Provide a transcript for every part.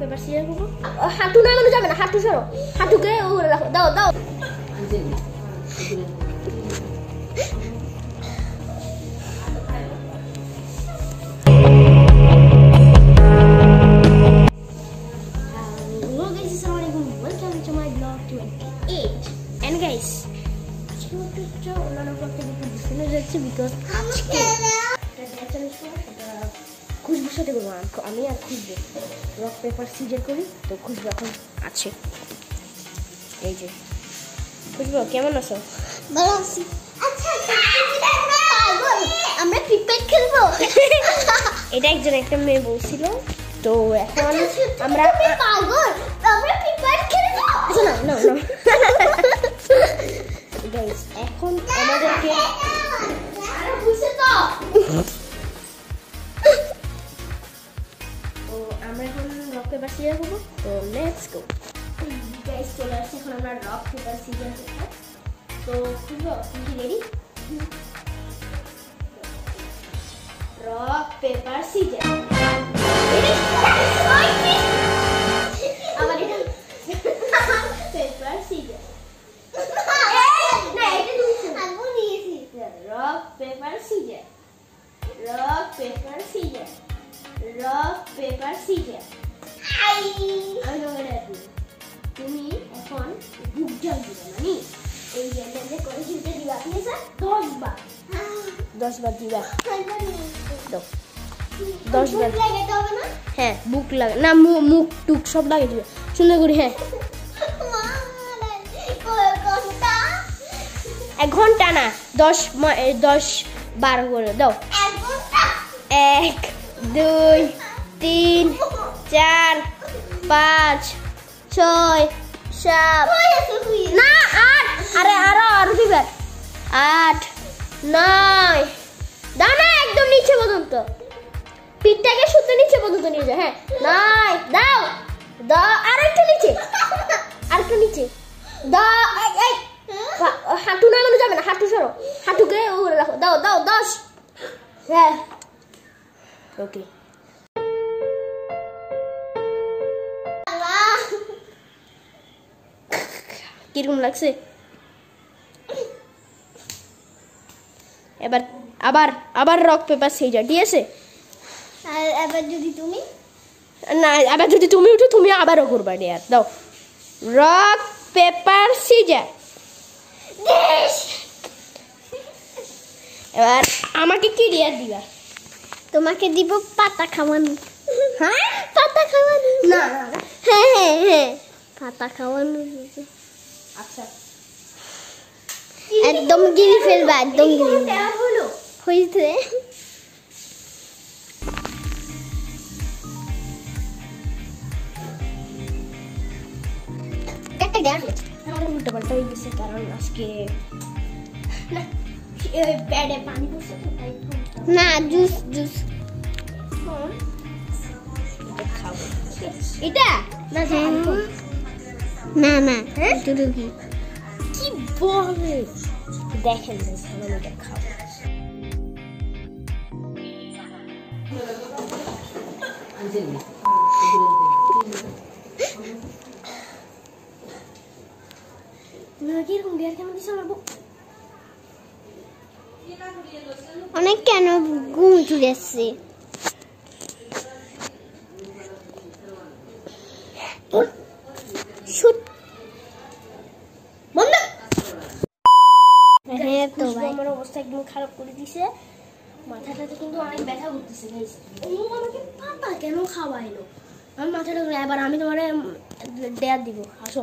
Paper scissor করবো। হাঁটু নামানো যাবে না, হাঁটু সরো, হাঁটুকে উপরে রাখো, দাও দাও। খুশবুর সাথে করবো আমি, আর খুশবু রক পেপার সিজার করি। তো খুশবু এখন আছে, এই যে খুশবু কেমন আছো? ভালো আছি। আমরা ক্রিকেট খেলবো এটা একজন একটা মেয়ে বলছিল। তো এখন আমরা ক্রিকেট খেলবো। না না না গাইস, এখন আমাদেরকে আমরা এখন রক পেপার সিজার করবো। তো লেটস গো গাইস, চলে আসছে এখন আমরা রক পেপার সিজার করবো। তো খুঁজবো, তুমি কি রেডি? Rock paper scissor. আবার এটা paper scissor. Rock paper scissor, rock paper scissor, rock paper scissor. তুমি এখন বুক জল দিবে, মানে এই যে করে ঝুলতে দিবা, ঠিক আছে? 10 বার দিবা, 10 বার। হ্যাঁ বুক লাগে না, মুখ টুক সব লাগে দিবে সুন্দর করে। হ্যাঁ 1 ঘন্টা না, 10 বার করে দাও। 1 2 3 4 5 6 7 না 8, আরে আরো দিবে 8 9। দাও না, একদম নিচে পর্যন্ত, পিঠটাকে সুতো নিচে পর্যন্ত নিয়ে যাও। হ্যাঁ 9 দাও দাও, আর একটু নিচে, আর একটু নিচে দাও। হাঁটু নামানো যাবে না, হাঁটু সরো, হাঁটুকে উপরে রাখো, দাও দাও 10। হ্যাঁ ওকে। কিরকম লাগছে? এবার আবার রক পেপার সিজার, ঠিক আছে? আর এবার যদি তুমি না, এবার যদি তুমি উঠো, তুমি আবারও করবা। আর দাও রক পেপার সিজার। এবার আমাকে কি ডিয়ার দিবা? তোমাকে দিব পাতা খাওয়ানো। হ্যাঁ পাতা খাওয়ানো। না না, হ্যাঁ হ্যাঁ হ্যাঁ পাতা খাওয়ানো। আচ্ছা একদম গিলি ফেলবা, একদম গিলি হলো হইছে। একটা দেন আমাদের উল্টো পাল্টা হয়ে গেছে, কারণ আজকে না ব্যাডে পানি পড়ছে তো, তাই না জুস জুস খাবো। এটা না না না দুটো কি বলে দেখেন, আমি এটা খাবো। অনেক কেন ঘুম চলে আসছে। আমার অবস্থা একদম খারাপ করে দিছে, মাথাটাতে কিন্তু অনেক ব্যথা করতেছে। আমাকে পাতা কেন খাওয়াইলো? আমার মাথাটা, এবার আমি তোমার দেয়ার দিব। আসো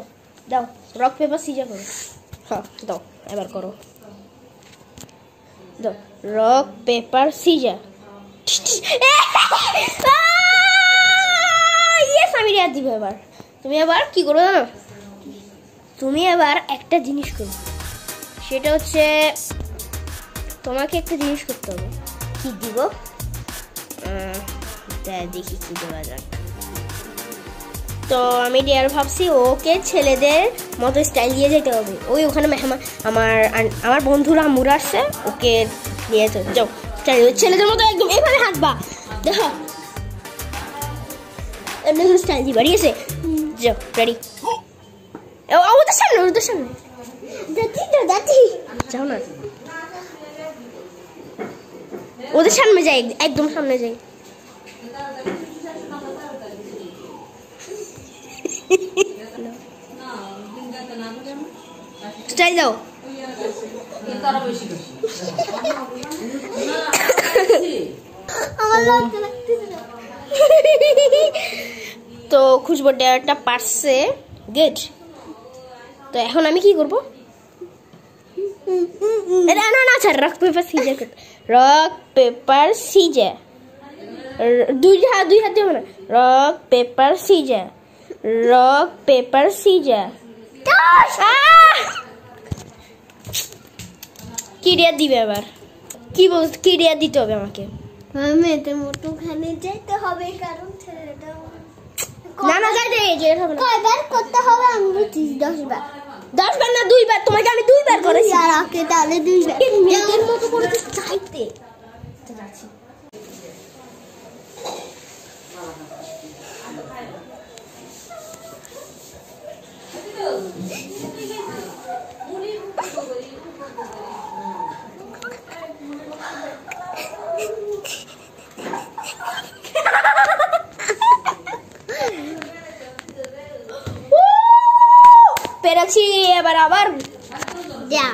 দাও রক পেপার সিজার করো। হ্যাঁ দাও, এবার করো, দাও রক পেপার সিজার। ইয়েস, আমি দেয়ার দিব। এবার তুমি এবার কি করো জানো? তুমি এবার একটা জিনিস করো, সেটা হচ্ছে তোমাকে একটা জিনিস করতে হবে। কি দিব? দেখি কি দেওয়া যাক। তো আমি ডিয়ার ভাবছি ওকে ছেলেদের মতো স্টাইল দিয়ে যেতে হবে। ওই ওখানে আমার বন্ধুরা মুরা আসছে, ওকে নিয়ে যাও ছেলেদের মতো একদম এইভাবে হাঁটবা। দেখো এমনি করে স্টাইল দিবা ঠিক আছে যাও রেডি ওদের সামনে দাদি যাও না ওদের সামনে যাই একদম সামনে যাই স্টাইল দাও তো খুশবু ডেয়ারটা পারছে গুড তো এখন আমি কি করবো না না আচ্ছা rock paper scissor rock paper scissor দুই হাত দেবো না rock paper scissor rock paper scissor কি ডেয়ার দিবে আবার কি ডেয়ার দিতে হবে আমাকে আমি এটা মোটরখানে যাইতে হবে কারণ ছেলেটা না না যাই দে যে হবে না কয়বার করতে হবে আমি বলছি 10 বার 10 বার না 2 বার তোমাকে আমি 2 বার করেছি আর আকে তাহলে 2 বার মেয়েদের মতো করে চাইতে যাচ্ছি পেরেছি এবার আবার যা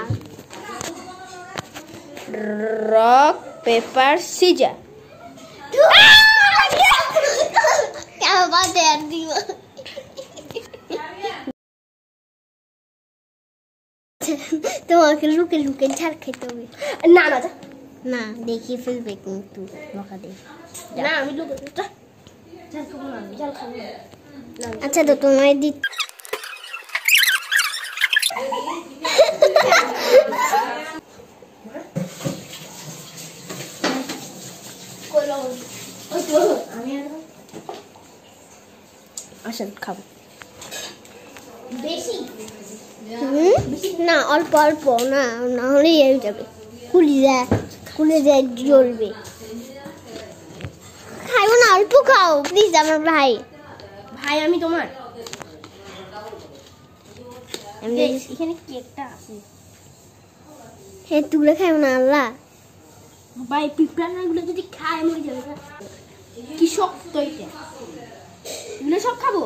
রক পেপার সিজার কেমন বাদে আর দিব তোমাকে লুকে লুকে ঝাড় খেতে হবে না না না দেখি ফেলবে কিন্তু বকা দে না আমি লুকে ঝাল খাবো না ঝাল খাবো না আচ্ছা তো তোমায় দি আসেন খাবো না অল্প অল্প না না হলেই হয়ে যাবে খুলে যায় জ্বলবে খাইও না অল্প খাও প্লিজ আমার ভাই আমি তোমার এখানে কেকটা আছে হে তুলে খাইও না আল্লাহ ভাই পিঁপড়াগুলো যদি খায় মরে যাবে কি শক্ত এটা এগুলো সব খাবো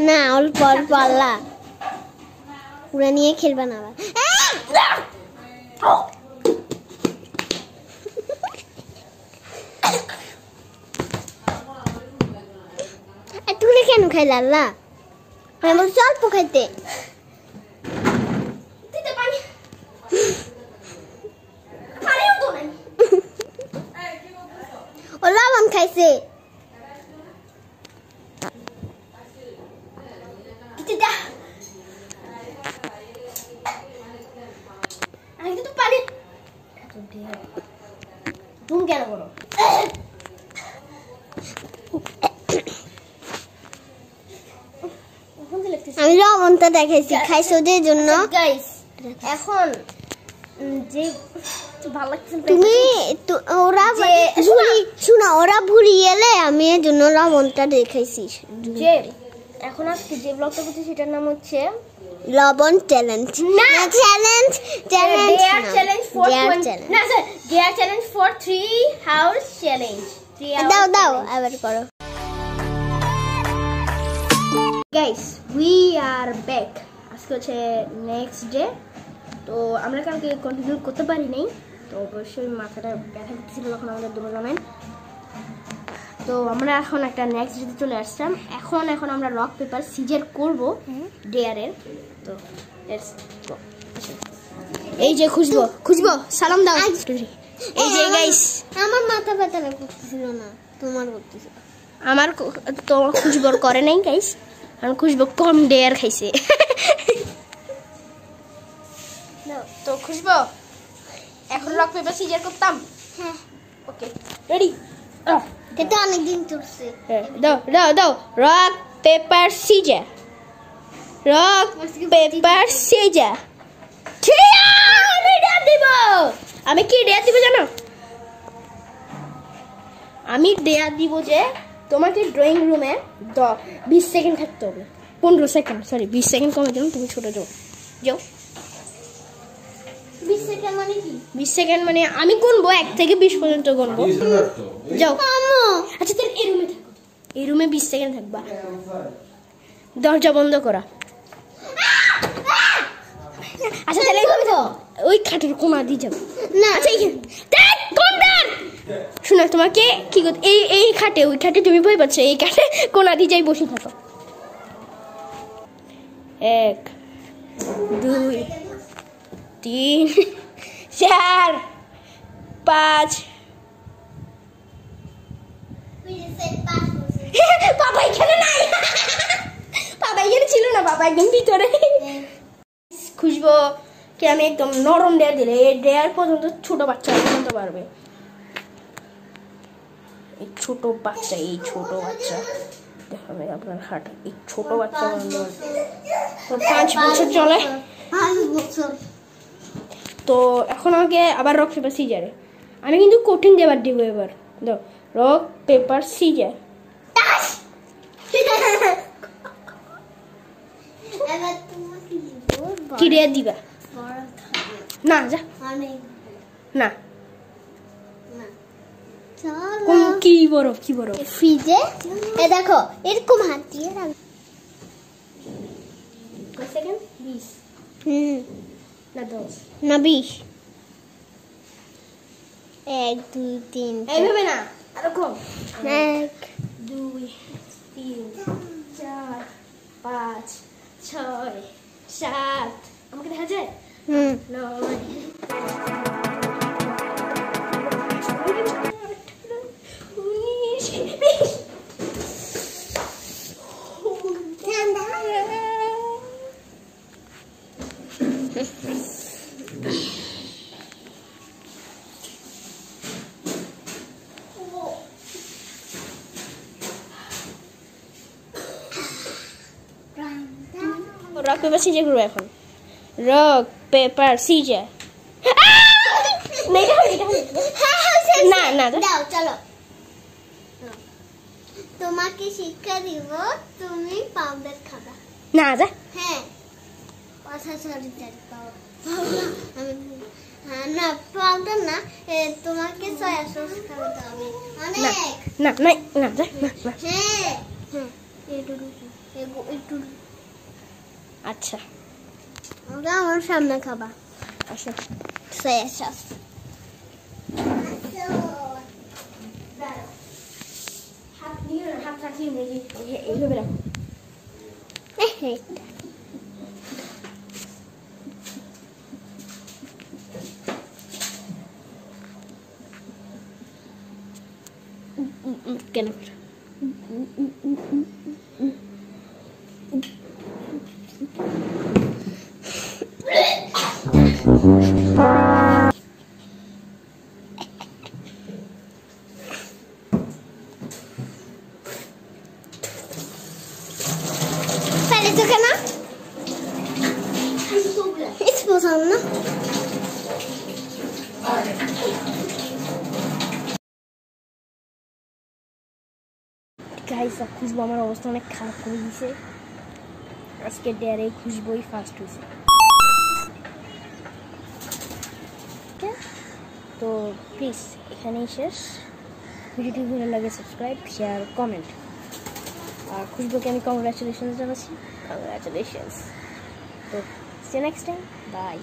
না অল্প অল্প আল্লাহ পুরা নিয়ে খেলবা না আবার তুলে কেন খাইলে আল্লাহ আমি বলছি অল্প খাইতে ও লবণ খাইছে তুমি কেন করো আমি লবণটা দেখাইছি খাইছে ওদের জন্য গাইস এখন যে ভালো লাগছে তুমি ওরা ভুড়ি শোনা ওরা ভুড়ি এলে আমি এর জন্য লবণটা দেখাইছি যে এখন আজকে যে ব্লগটা করছি সেটার নাম হচ্ছে লবণ চ্যালেঞ্জ না চ্যালেঞ্জ চ্যালেঞ্জ ফর 20 না sir dare challenge for 3 hours challenge দাও আবার করো গাইস উই আর ব্যাক আজকে হচ্ছে নেক্সট ডে তো আমরা কালকে কন্টিনিউ করতে পারি নাই তো অবশ্যই মাথাটা ব্যথা করতেছিল তখন আমাদের দুজনের তো আমরা এখন একটা নেক্সট ডেতে চলে আসলাম এখন আমরা রক পেপার সিজার করব ডেয়ারের তো লেটস গো এই যে খুশবু সালাম দাও এই যে গাইস আমার মাথা ব্যথা করতেছিল না তোমার করতেছিল আমার তো খুশবুর করে নাই গাইস আমি খুশবু কম ডেয়ার খাইছে তো খুশবু এখন রক পেপার সিজার করতাম হ্যাঁ ওকে রেডি এটা অনেক দিন চলছে দাও rock paper scissor rock paper scissor আমি কি ডেয়ার দিব জানো আমি ডেয়ার দিব যে তোমাকে ড্রয়িং রুমে 20 সেকেন্ড থাকতে হবে, 15 সেকেন্ড, সরি 20 সেকেন্ড কমে দিলাম, তুমি ছোট যাও যাও। 20 সেকেন্ড মানে কি? 20 সেকেন্ড মানে আমি গুনবো 1 থেকে 20 পর্যন্ত গুনবো, যাও। আচ্ছা তাহলে এই রুমে থাকো, এই রুমে 20 সেকেন্ড থাকবা, দরজা বন্ধ করা। আচ্ছা তাহলে ওই খাটের কোণা দিয়ে যাবো না। আচ্ছা শোনো, তোমাকে কি করতে, এই খাটে, ওই খাটে তুমি ভয় পাচ্ছ, এই খাটে কোণা দিয়ে যাই বসে থাকো। 1 2 3 4 5 বাবা এখানে নাই, বাবা এখানে ছিল না, বাবা একদম ভিতরে। খুশবো কি আমি একদম নরম ডেয়ার দিলে, এই ডেয়ার পর্যন্ত ছোট বাচ্চা পর্যন্ত পারবে। এই ছোট বাচ্চা, এই ছোট বাচ্চা দেখাবে আপনার হাট, এই ছোট বাচ্চা পর্যন্ত 5 বছর চলে। 5 বছর। তো এখন আমাকে আবার রক পেপার সিজারে, আমি কিন্তু কঠিন দেবার দিব এবার। দাও রক পেপার সিজার। এবার তোমাকে দিব কি রে দিবা? না যা না, কোন কি বড় কি বড় ফ্রিজে এ দেখো এরকম হাত দিয়ে রাখ। কয় সেকেন্ড? 20 না 10 না 20। 1 2 3 এইভাবে না, আরো কম। 1 2 3 4 5 6 7 আমাকে দেখা যায়? 9 রক পেপার সিজার করবো এখন। Rock paper scissor. না না দাও চলো। তোমাকে শিক্ষা দিব, তুমি পাউডার খাবা। না যা। হ্যাঁ কথা সরি আমি না পাউডার না, তোমাকে সয়া সস খাওয়াতে হবে। অনেক না না না যা না না। হ্যাঁ একটু আচ্ছা ওটা আমার সামনে খাবা। আচ্ছা সয়া সস। হাত দিয়ে হাত রাখিয়ে এইভাবে রাখো। কেন Itu kan? Itu sana. Guys Khushbu আমার অবস্থা অনেক খারাপ করে দিয়েছে আজকে, ডেয়ারে খুশবুই ফার্স্ট হয়েছে। তো প্লিজ এখানেই শেষ। ভিডিওটি ভালো লাগে সাবস্ক্রাইব শেয়ার কমেন্ট, আর খুশবুকে আমি কংগ্রাচুলেশনস জানাচ্ছি। কংগ্রাচুলেশনস। তো সি নেক্সট টাইম, বাই।